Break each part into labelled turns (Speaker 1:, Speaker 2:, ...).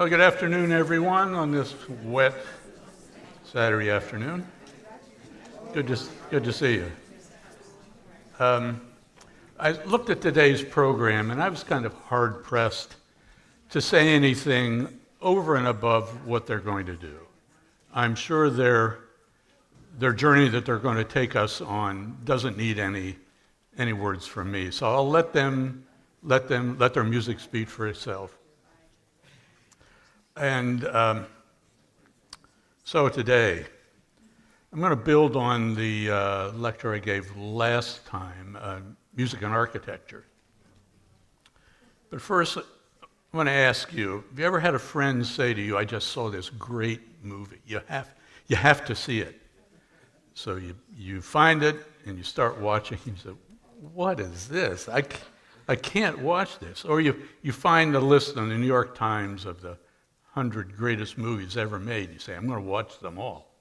Speaker 1: Well, good afternoon, everyone, on this wet Saturday afternoon. Good to see you. I looked at today's program, and I was kind of hard-pressed to say anything over and above what they're going to do. I'm sure their journey that they're going to take us on doesn't need any words from me. So I'll let their music speak for itself. And so today, I'm going to build on the lecture I gave last time, Music and Architecture. But first, I want to ask you, have you ever had a friend say to you, I just saw this great movie. You have to see it. So you find it, and you start watching, and you say, what is this? I can't watch this. Or you find a list on the New York Times of the 100 greatest movies ever made. You say, I'm going to watch them all.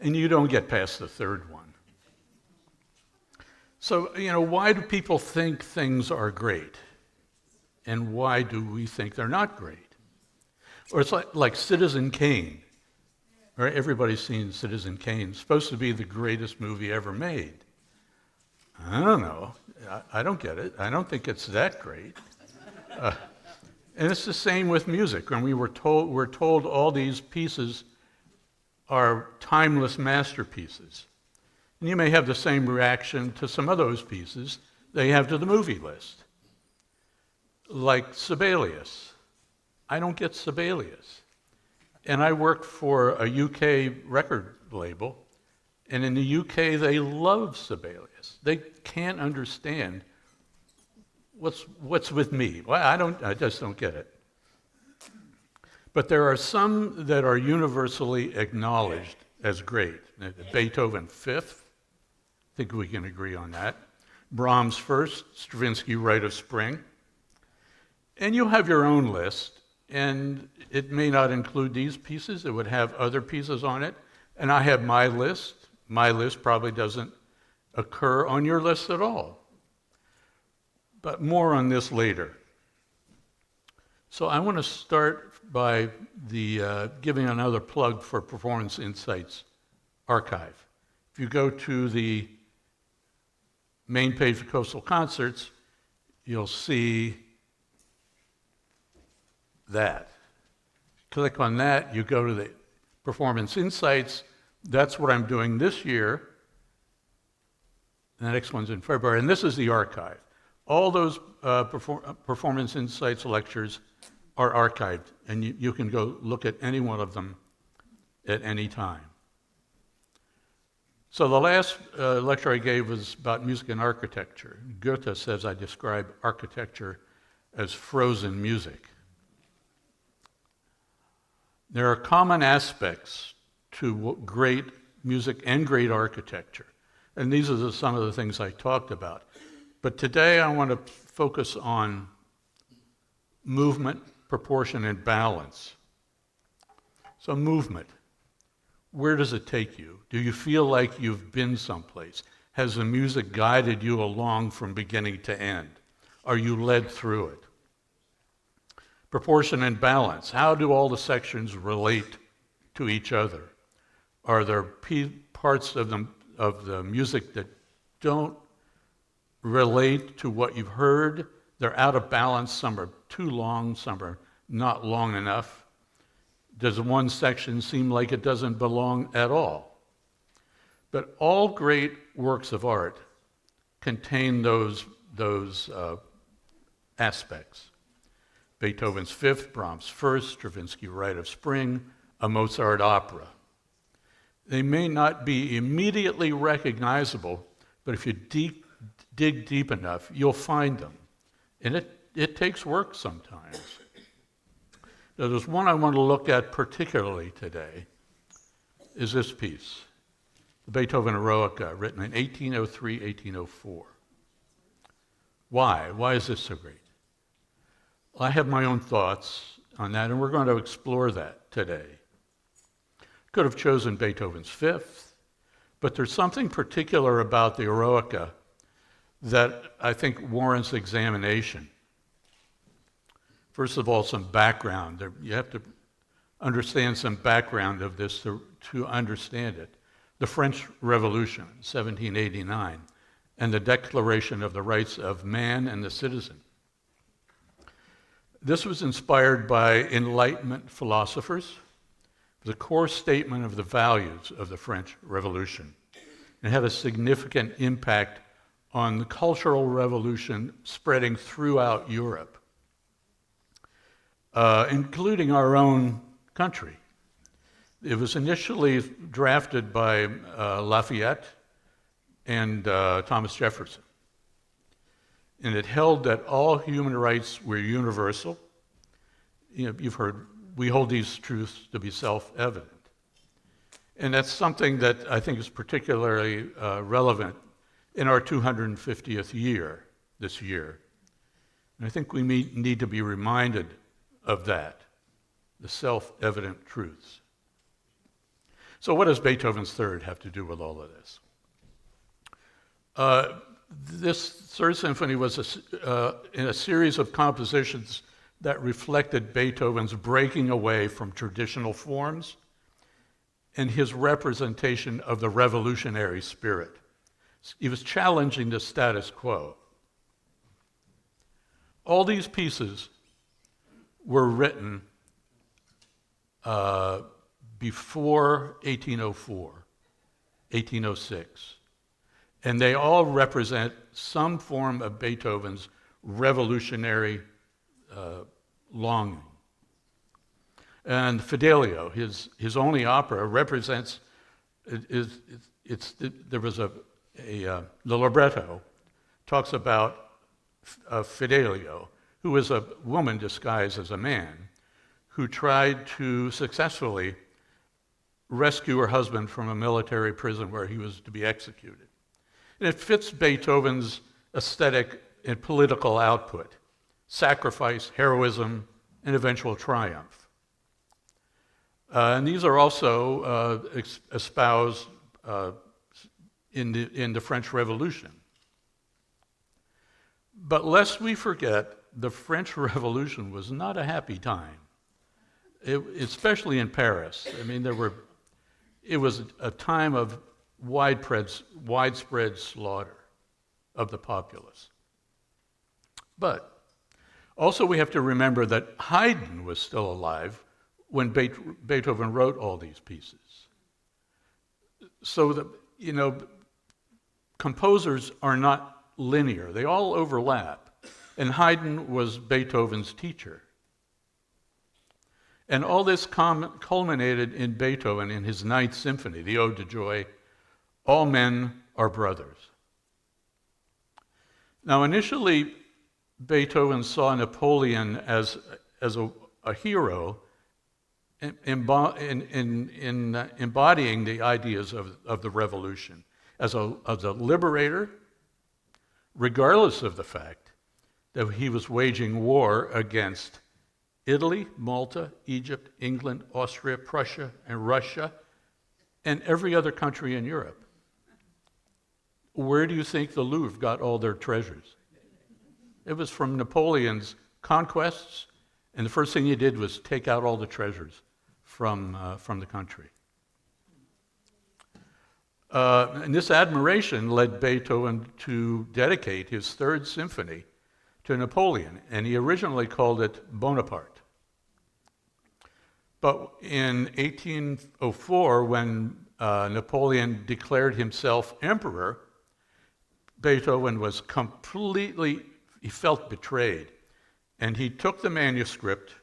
Speaker 1: And you don't get past the third one. So, why do people think things are great? And why do we think they're not great? Or it's like Citizen Kane. Right? Everybody's seen Citizen Kane. It's supposed to be the greatest movie ever made. I don't know. I don't get it. I don't think it's that great. And it's the same with music. When we're told all these pieces are timeless masterpieces. And you may have the same reaction to some of those pieces they have to the movie list. Like Sibelius. I don't get Sibelius. And I work for a UK record label, and in the UK they love Sibelius. They can't understand what's with me. Well, I just don't get it. But there are some that are universally acknowledged as great. Beethoven Fifth, I think we can agree on that. Brahms First, Stravinsky Rite of Spring. And you have your own list, and it may not include these pieces. It would have other pieces on it. And I have my list. My list probably doesn't occur on your list at all. But more on this later. So I want to start by giving another plug for Performance Insights Archive. If you go to the main page of Coastal Concerts, you'll see that. Click on that, you go to the Performance Insights. That's what I'm doing this year. The next one's in February, and this is the archive. All those Performance Insights lectures are archived, and you can go look at any one of them at any time. So the last lecture I gave was about music and architecture. Goethe says I describe architecture as frozen music. There are common aspects to great music and great architecture, and these are some of the things I talked about. But today I want to focus on movement, proportion, and balance. So movement, where does it take you? Do you feel like you've been someplace? Has the music guided you along from beginning to end? Are you led through it? Proportion and balance, how do all the sections relate to each other? Are there parts of the music that don't relate to what you've heard? They're out of balance. Some are too long, some are not long enough. Does one section seem like it doesn't belong at all? But all great works of art contain those aspects. Beethoven's Fifth, Brahms First, Stravinsky Rite of Spring, a Mozart opera. They may not be immediately recognizable, but if you dig deep enough, you'll find them. And it takes work sometimes. Now, there's one I want to look at particularly today, is this piece, the Beethoven Eroica, written in 1803, 1804. Why? Why is this so great? Well, I have my own thoughts on that, and we're going to explore that today. Could have chosen Beethoven's Fifth, but there's something particular about the Eroica that I think warrants examination. First of all, some background. You have to understand some background of this to understand it. The French Revolution, 1789, and the Declaration of the Rights of Man and the Citizen. This was inspired by Enlightenment philosophers. It was a core statement of the values of the French Revolution. It had a significant impact on the cultural revolution spreading throughout Europe, including our own country. It was initially drafted by Lafayette and Thomas Jefferson. And it held that all human rights were universal. You've heard, we hold these truths to be self-evident. And that's something that I think is particularly relevant in our 250th year, this year. And I think we need to be reminded of that, the self-evident truths. So what does Beethoven's Third have to do with all of this? This Third Symphony was in a series of compositions that reflected Beethoven's breaking away from traditional forms and his representation of the revolutionary spirit. He was challenging the status quo. All these pieces were written before 1804, 1806. And they all represent some form of Beethoven's revolutionary longing. And Fidelio, his only opera, represents, there was the libretto talks about Fidelio, who was a woman disguised as a man, who tried to successfully rescue her husband from a military prison where he was to be executed. And it fits Beethoven's aesthetic and political output: sacrifice, heroism, and eventual triumph. And these are also espoused in the French Revolution. But lest we forget, the French Revolution was not a happy time, especially in Paris. I mean, it was a time of widespread slaughter of the populace. But also we have to remember that Haydn was still alive when Beethoven wrote all these pieces. So that, composers are not linear. They all overlap. And Haydn was Beethoven's teacher. And all this culminated in Beethoven in his Ninth Symphony, the Ode to Joy. All men are brothers. Now, initially, Beethoven saw Napoleon as a hero, embodying the ideas of the revolution, as a liberator, regardless of the fact that he was waging war against Italy, Malta, Egypt, England, Austria, Prussia, and Russia, and every other country in Europe. Where do you think the Louvre got all their treasures? It was from Napoleon's conquests, and the first thing he did was take out all the treasures from the country. And this admiration led Beethoven to dedicate his Third Symphony to Napoleon, and he originally called it Bonaparte. But in 1804, when Napoleon declared himself emperor, Beethoven was he felt betrayed. And he took the manuscript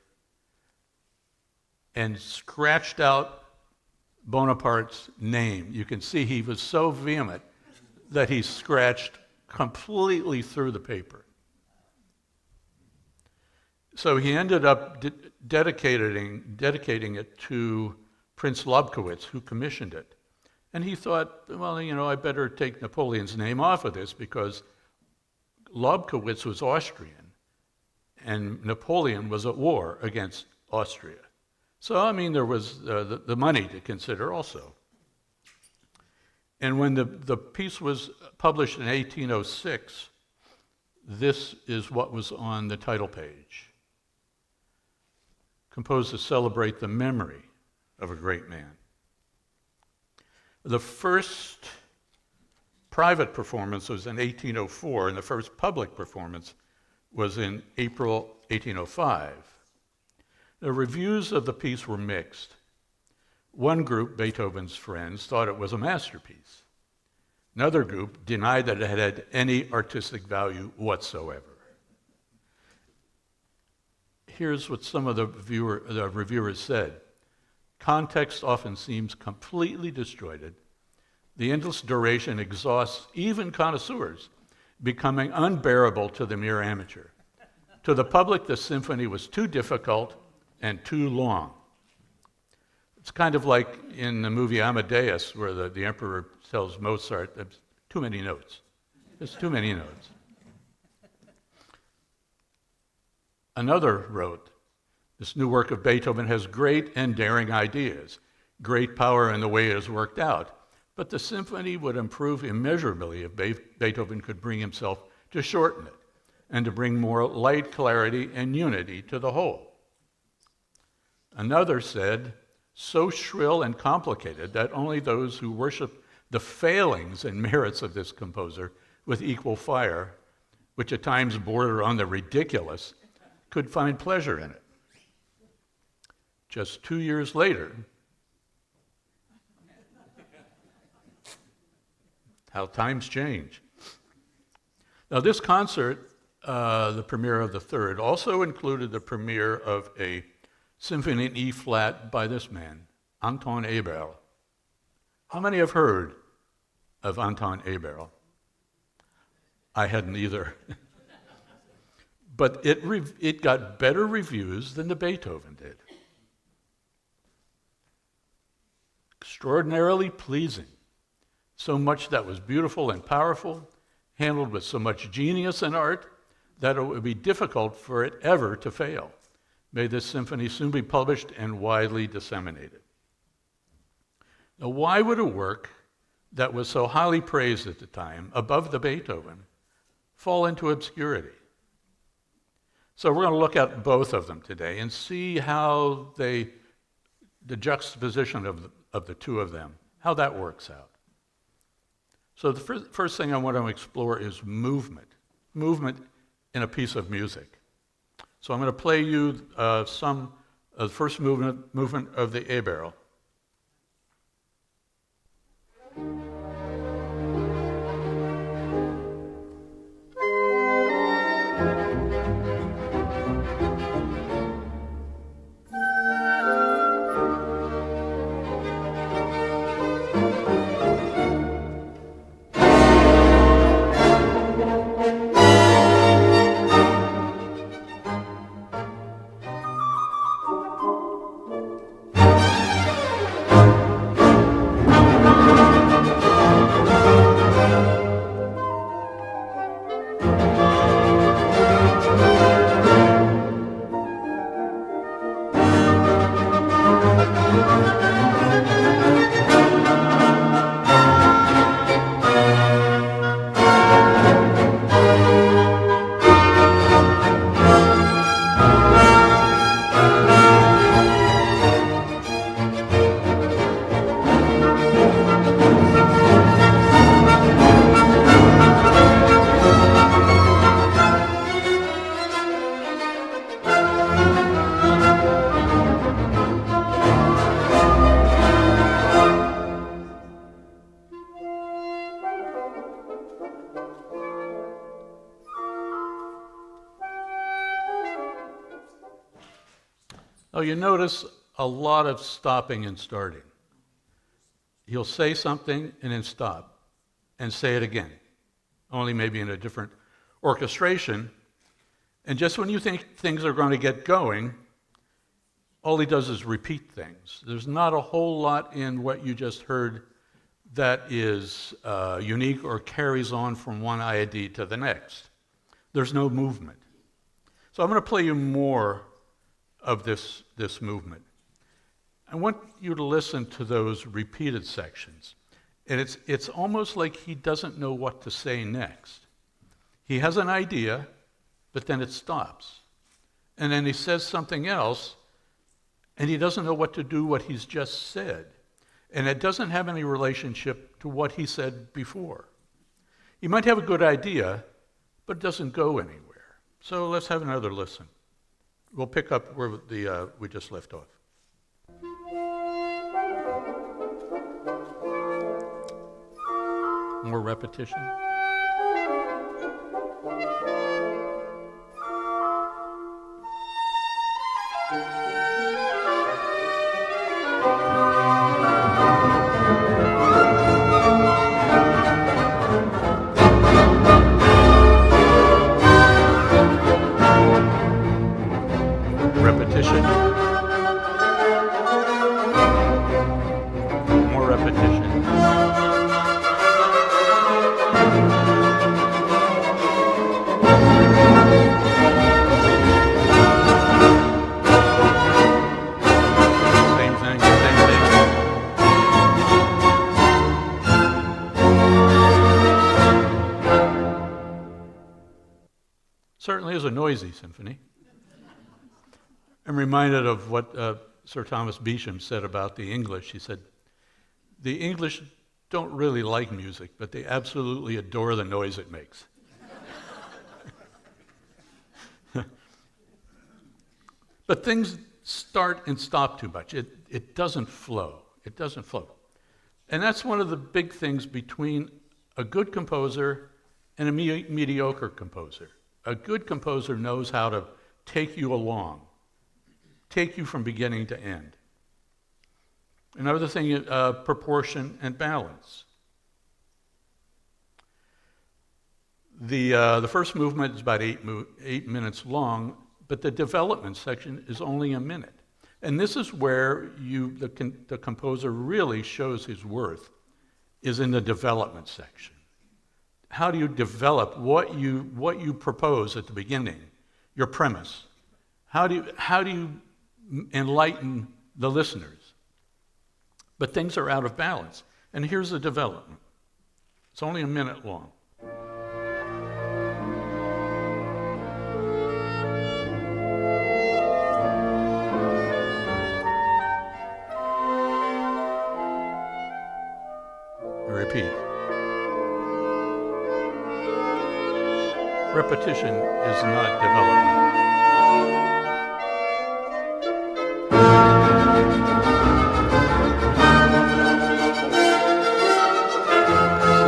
Speaker 1: and scratched out Bonaparte's name. You can see he was so vehement that he scratched completely through the paper. So he ended up dedicating it to Prince Lobkowitz, who commissioned it. And he thought, well, I better take Napoleon's name off of this because Lobkowitz was Austrian and Napoleon was at war against Austria. So, there was the money to consider also. And when the piece was published in 1806, this is what was on the title page. composed to celebrate the memory of a great man. The first private performance was in 1804, and the first public performance was in April 1805. The reviews of the piece were mixed. One group, Beethoven's friends, thought it was a masterpiece. Another group denied that it had any artistic value whatsoever. Here's what some of the reviewers said. Context often seems completely disjointed. The endless duration exhausts even connoisseurs, becoming unbearable to the mere amateur. To the public, the symphony was too difficult and too long. It's kind of like in the movie Amadeus, where the emperor tells Mozart, there's too many notes. There's too many notes. Another wrote, this new work of Beethoven has great and daring ideas, great power in the way it is worked out, but the symphony would improve immeasurably if Beethoven could bring himself to shorten it and to bring more light, clarity, and unity to the whole. Another said, so shrill and complicated that only those who worship the failings and merits of this composer with equal fire, which at times border on the ridiculous, could find pleasure in it. Just 2 years later, how times change. Now this concert, the premiere of the third, also included the premiere of a symphony in E-flat by this man, Anton Eberl. How many have heard of Anton Eberl? I hadn't either. But it got better reviews than the Beethoven did. Extraordinarily pleasing. So much that was beautiful and powerful, handled with so much genius and art, that it would be difficult for it ever to fail. May this symphony soon be published and widely disseminated. Now, why would a work that was so highly praised at the time, above the Beethoven, fall into obscurity? So we're going to look at both of them today and see how the juxtaposition of the two of them, how that works out. So the first thing I want to explore is movement in a piece of music. So I'm going to play you some of the first movement of the Eberl. Oh, you notice a lot of stopping and starting. He'll say something and then stop and say it again, only maybe in a different orchestration. And just when you think things are going to get going, all he does is repeat things. There's not a whole lot in what you just heard that is unique or carries on from one idea to the next. There's no movement. So I'm going to play you more of this movement. I want you to listen to those repeated sections. And it's almost like he doesn't know what to say next. He has an idea, but then it stops. And then he says something else, and he doesn't know what to do what he's just said. And it doesn't have any relationship to what he said before. He might have a good idea, but it doesn't go anywhere. So let's have another listen. We'll pick up where we just left off. More repetition. Repetition. More repetition. Same thing, same thing. Certainly is a noisy symphony. I'm reminded of what Sir Thomas Beecham said about the English. He said, the English don't really like music, but they absolutely adore the noise it makes. But things start and stop too much. It doesn't flow. It doesn't flow. And that's one of the big things between a good composer and a mediocre composer. A good composer knows how to take you along, take you from beginning to end. Another thing is proportion and balance. The first movement is about 8 minutes long, but the development section is only a minute. And this is where the composer really shows his worth, is in the development section. How do you develop what you propose at the beginning, your premise? How do you enlighten the listeners? But things are out of balance. And here's the development. It's only a minute long. Repeat. Repetition is not development.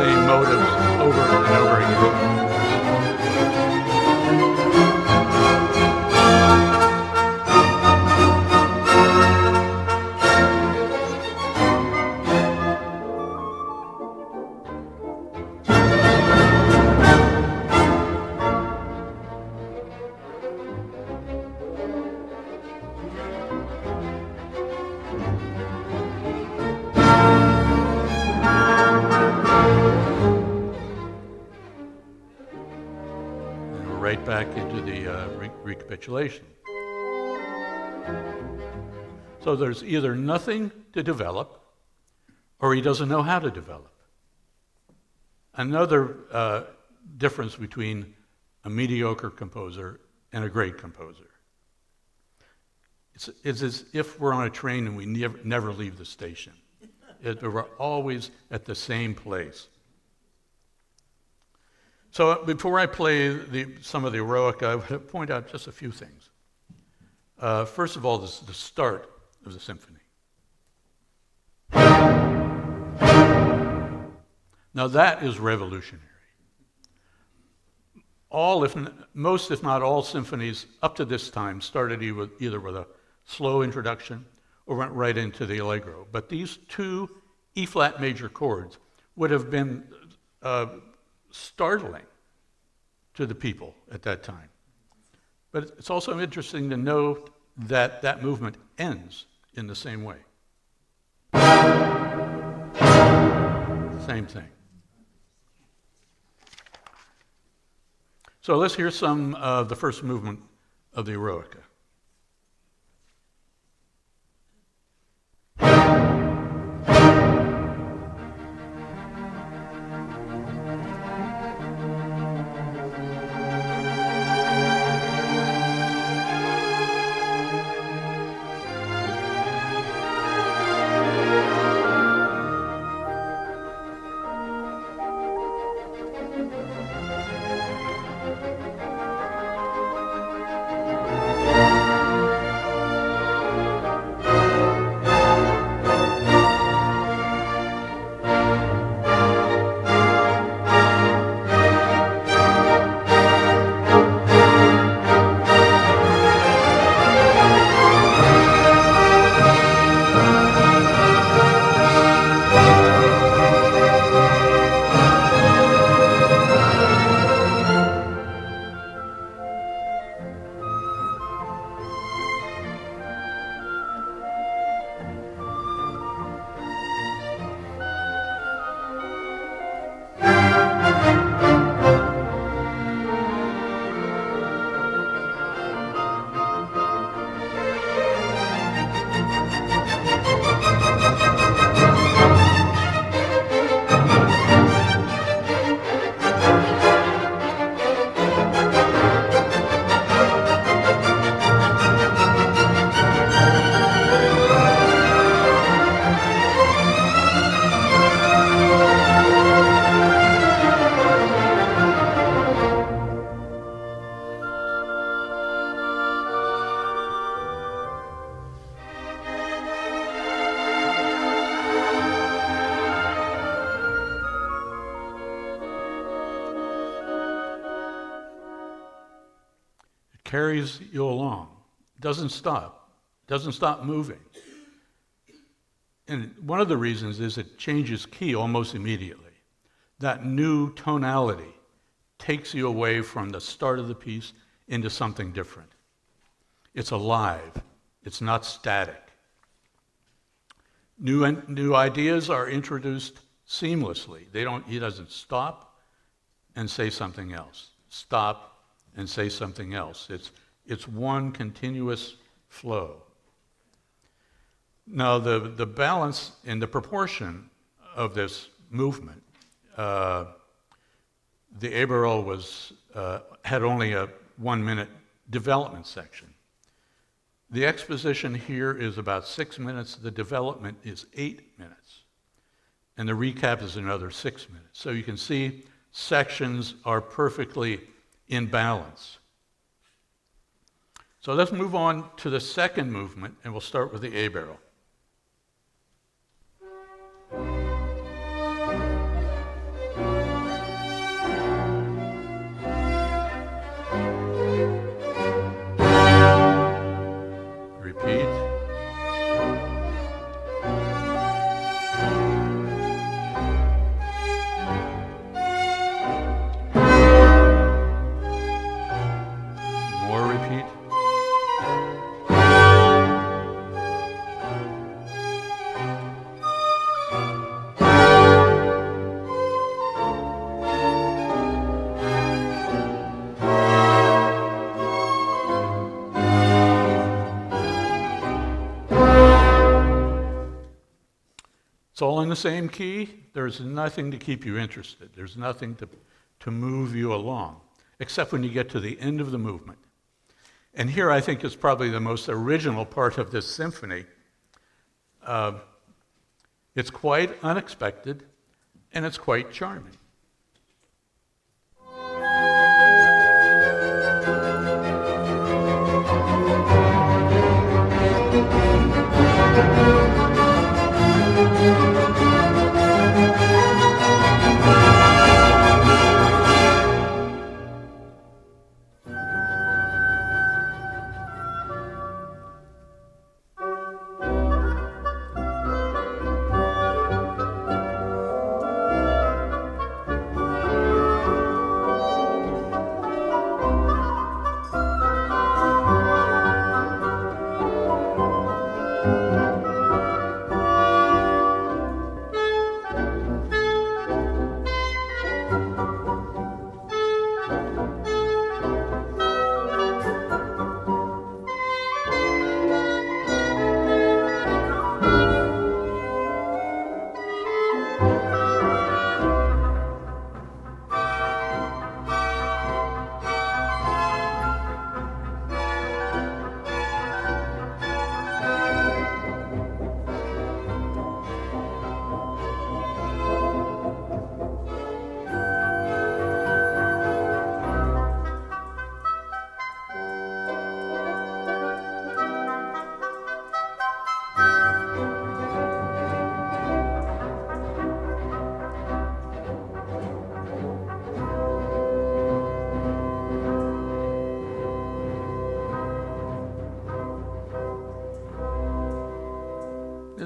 Speaker 1: Same motives over and over again. Right back into the recapitulation. So there's either nothing to develop, or he doesn't know how to develop. Another difference between a mediocre composer and a great composer. It's as if we're on a train and we never leave the station. We're always at the same place. So before I play some of the Eroica, I would point out just a few things. First of all, the start of the symphony. Now that is revolutionary. Most, if not all, symphonies up to this time started either with a slow introduction or went right into the allegro. But these two E-flat major chords would have been startling to the people at that time. But it's also interesting to note that that movement ends in the same way. Same thing. So let's hear some of the first movement of the Eroica. Carries you along, doesn't stop moving. And one of the reasons is it changes key almost immediately. That new tonality takes you away from the start of the piece into something different. It's alive, it's not static. New ideas are introduced seamlessly. He doesn't stop and say something else. Stop and say something else. It's one continuous flow. Now, the balance and the proportion of this movement, the Eberl had only a 1-minute development section. The exposition here is about 6 minutes. The development is 8 minutes. And the recap is another 6 minutes. So you can see sections are perfectly in balance. So let's move on to the second movement, and we'll start with the A-barrel. Repeat. It's all in the same key. There's nothing to keep you interested. There's nothing to move you along, except when you get to the end of the movement. And here I think is probably the most original part of this symphony. It's quite unexpected, and it's quite charming.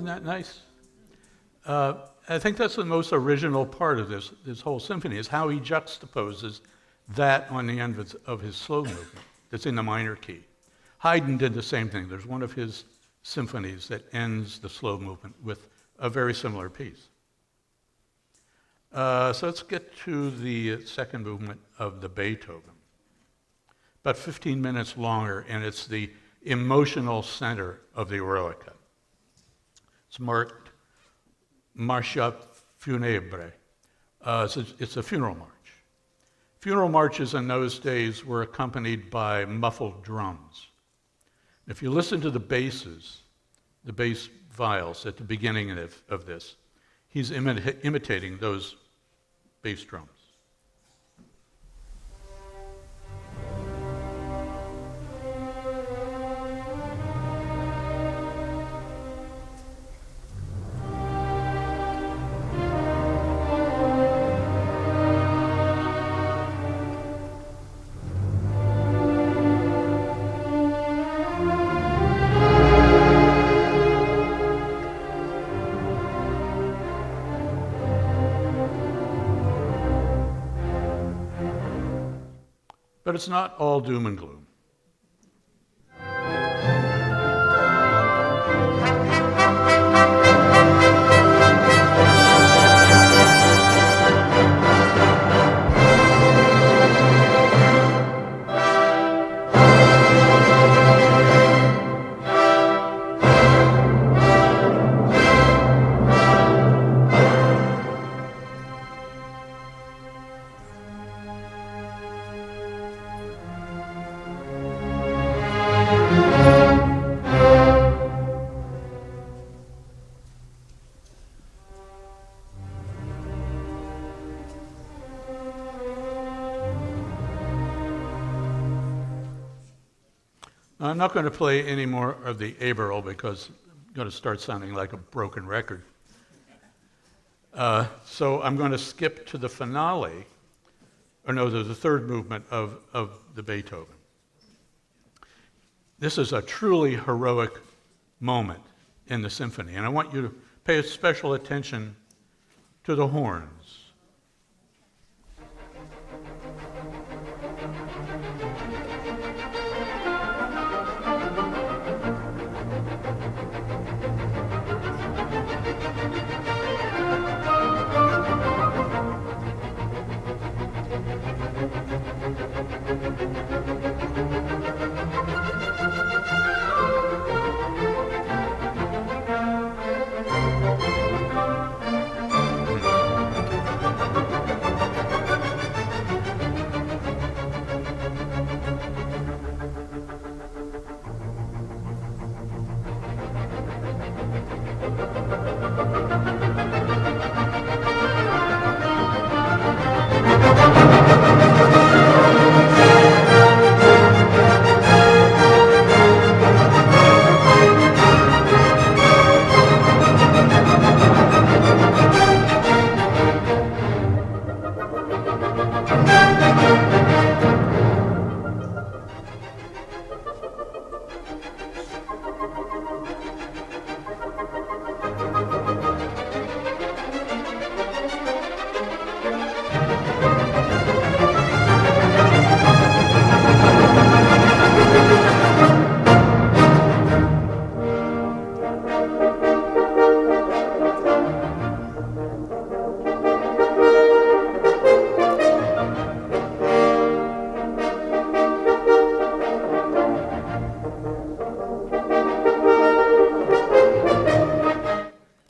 Speaker 1: Isn't that nice? I think that's the most original part of this whole symphony, is how he juxtaposes that on the end of his slow movement that's in the minor key. Haydn did the same thing. There's one of his symphonies that ends the slow movement with a very similar piece. So let's get to the second movement of the Beethoven. About 15 minutes longer, and it's the emotional center of the Eroica. It's marked Marcia Funebre. It's a funeral march. Funeral marches in those days were accompanied by muffled drums. If you listen to the basses, the bass viols at the beginning of this, he's imitating those bass drums. But it's not all doom and gloom. I'm not going to play any more of the Eberl because it's going to start sounding like a broken record. So I'm going to skip to the finale, the third movement of the Beethoven. This is a truly heroic moment in the symphony, and I want you to pay special attention to the horns.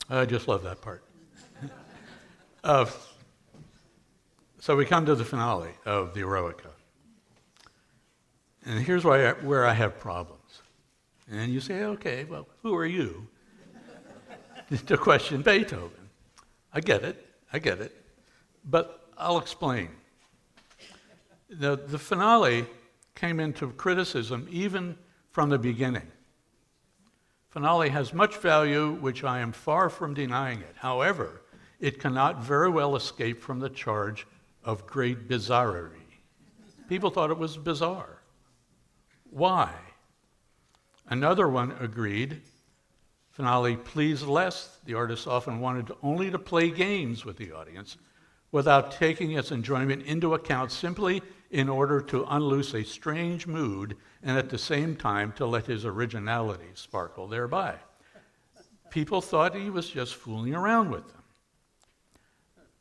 Speaker 1: I just love that part. So we come to the finale of the Eroica. And here's where I have problems. And you say, okay, well, who are you to question Beethoven? I get it. But I'll explain. The finale came into criticism even from the beginning. Finale has much value, which I am far from denying it. However, it cannot very well escape from the charge of great bizarrery. People thought it was bizarre. Why? Another one agreed, finale pleased less. The artist often wanted only to play games with the audience without taking its enjoyment into account, simply in order to unloose a strange mood and at the same time to let his originality sparkle thereby. People thought he was just fooling around with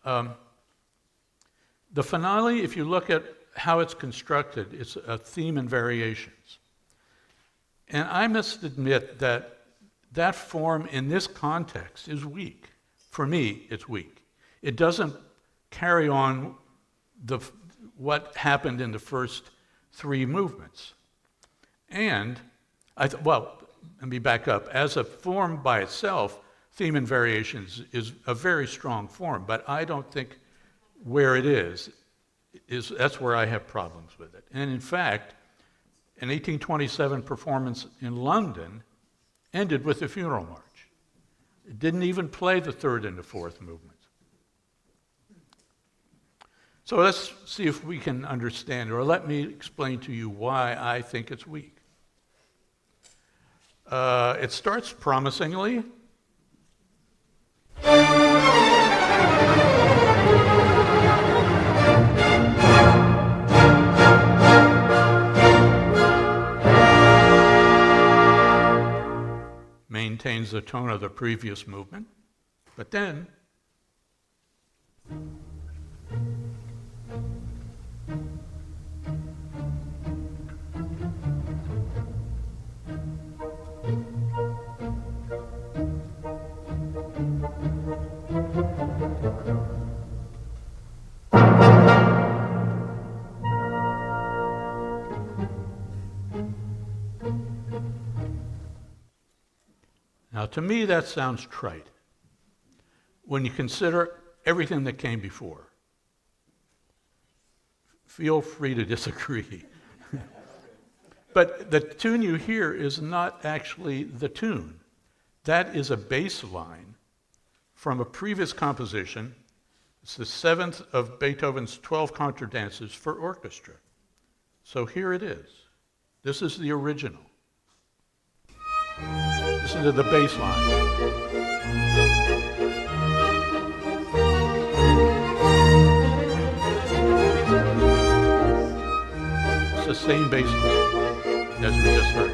Speaker 1: them. The finale, if you look at how it's constructed, it's a theme and variations. And I must admit that that form in this context is weak. For me, it's weak. It doesn't carry on what happened in the first three movements. And, let me back up. As a form by itself, theme and variations is a very strong form, but I don't think where it is that's where I have problems with it. And in fact, an 1827 performance in London ended with the funeral march. It didn't even play the third and the fourth movements. So let's see if we can understand, or let me explain to you why I think it's weak. It starts promisingly. Maintains the tone of the previous movement, but then now, to me, that sounds trite when you consider everything that came before. Feel free to disagree. But the tune you hear is not actually the tune. That is a bass line from a previous composition. It's the seventh of Beethoven's 12 contradances for orchestra. So here it is. This is the original. Listen to the bass line. It's the same bass line as we just heard.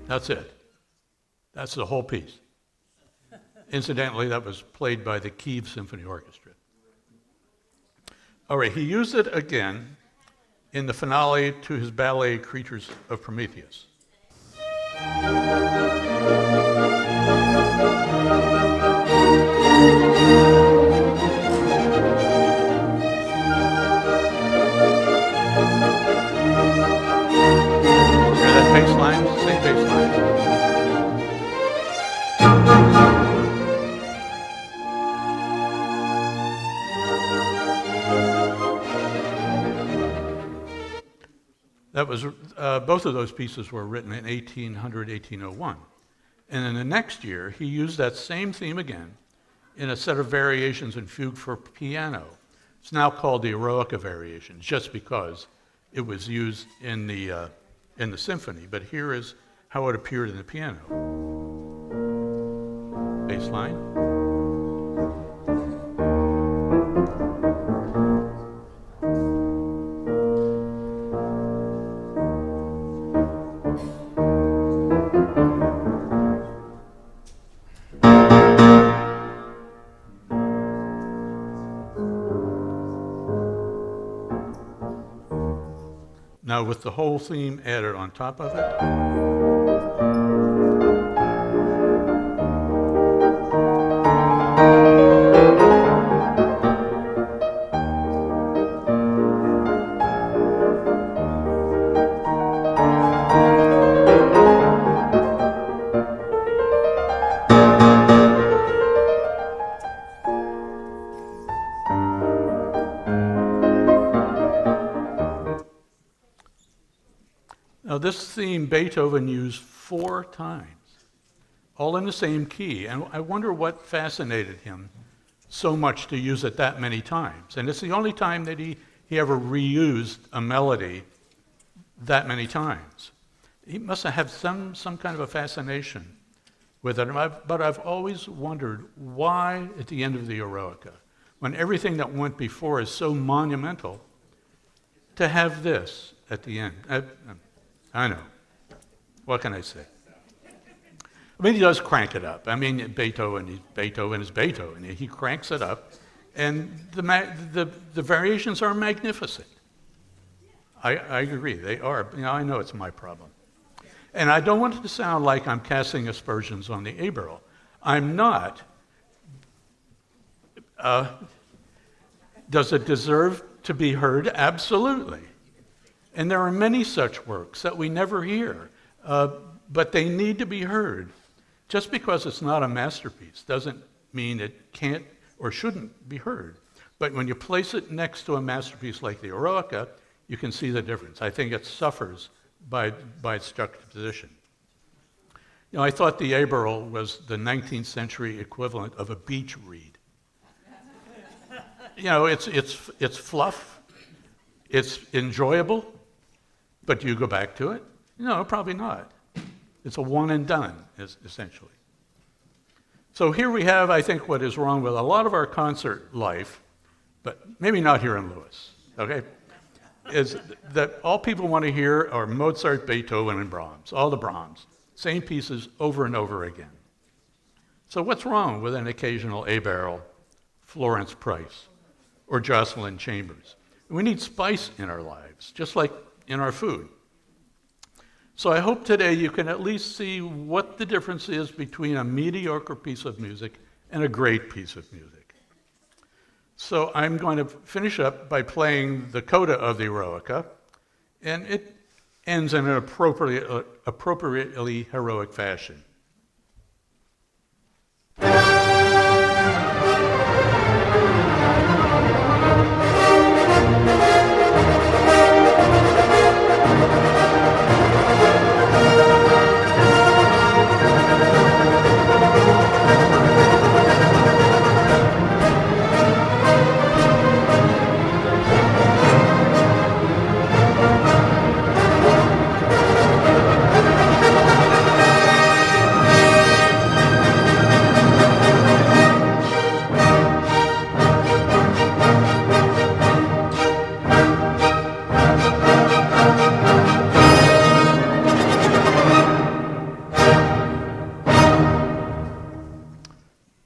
Speaker 1: That's it. That's the whole piece. Incidentally, that was played by the Kiev Symphony Orchestra. All right, he used it again in the finale to his ballet Creatures of Prometheus. Hear that bass line? Same bass line. That was both of those pieces were written in 1800, 1801. And in the next year, he used that same theme again in a set of variations in fugue for piano. It's now called the Eroica variations, just because it was used in the symphony. But here is how it appeared in the piano. Bass line. Now, with the whole theme added on top of it. Now, this theme Beethoven used 4 times, all in the same key, and I wonder what fascinated him so much to use it that many times. And it's the only time that he ever reused a melody that many times. He must have had some kind of a fascination with it, but I've always wondered why at the end of the Eroica, when everything that went before is so monumental, to have this at the end. I know. What can I say? I mean, he does crank it up. I mean, Beethoven is Beethoven. He cranks it up, and the variations are magnificent. I agree, they are. I know it's my problem. And I don't want it to sound like I'm casting aspersions on the Eberl. I'm not. Does it deserve to be heard? Absolutely. And there are many such works that we never hear, but they need to be heard. Just because it's not a masterpiece doesn't mean it can't or shouldn't be heard. But when you place it next to a masterpiece like the Eroica, you can see the difference. I think it suffers by its juxtaposition. I thought the Eberl was the 19th century equivalent of a beach reed. It's fluff, it's enjoyable, but do you go back to it? No, probably not. It's a one and done, essentially. So here we have, I think, what is wrong with a lot of our concert life, but maybe not here in Lewis, okay? Is that all people want to hear are Mozart, Beethoven, and Brahms, all the Brahms, same pieces over and over again. So what's wrong with an occasional Eberl, Florence Price, or Jocelyn Chambers? We need spice in our lives, just like in our food. So I hope today you can at least see what the difference is between a mediocre piece of music and a great piece of music. So I'm going to finish up by playing the coda of the Eroica, and it ends in an appropriately heroic fashion.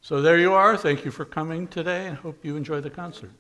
Speaker 1: So there you are. Thank you for coming today, and hope you enjoy the concert.